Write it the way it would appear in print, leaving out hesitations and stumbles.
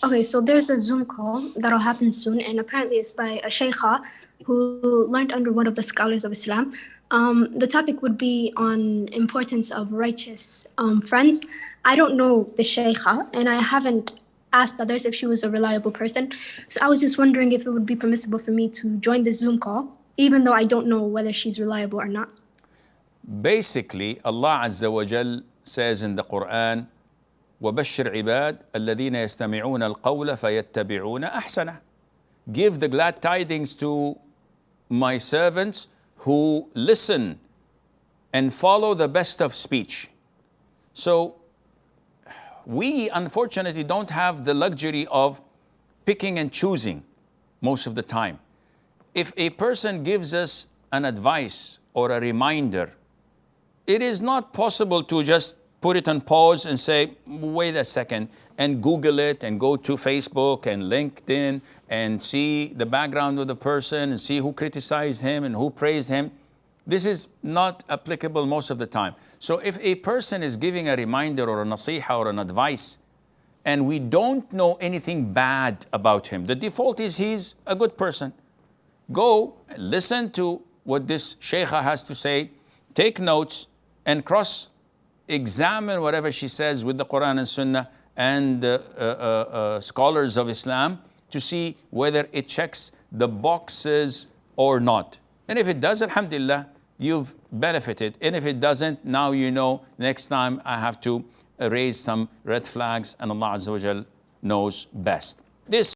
Okay, so there's a Zoom call that'll happen soon, and apparently it's by a Sheikh who learned under one of the scholars of Islam. The topic would be on importance of righteous friends. I don't know the Sheikh, and I haven't asked others if she was a reliable person. So I was just wondering if it would be permissible for me to join the Zoom call, even though I don't know whether she's reliable or not. Basically, Allah Azza wa Jal says in the Quran, وَبَشِّرْ عِبَادْ الَّذِينَ يَسْتَمِعُونَ الْقَوْلَ فَيَتَّبِعُونَ أَحْسَنَهُ. Give the glad tidings to my servants who listen and follow the best of speech. So we unfortunately don't have the luxury of picking and choosing most of the time. If a person gives us an advice or a reminder, it is not possible to just put it on pause and say, wait a second, and Google it and go to Facebook and LinkedIn and see the background of the person and see who criticized him and who praised him. This is not applicable most of the time. So if a person is giving a reminder or a nasiha or an advice, and we don't know anything bad about him, the default is he's a good person. Go listen to what this sheikha has to say, take notes, and cross-examine whatever she says with the Quran and Sunnah and scholars of Islam to see whether it checks the boxes or not. And if it does, alhamdulillah, you've benefited. And if it doesn't, now you know next time I have to raise some red flags, and Allah Azza wa Jal knows best. This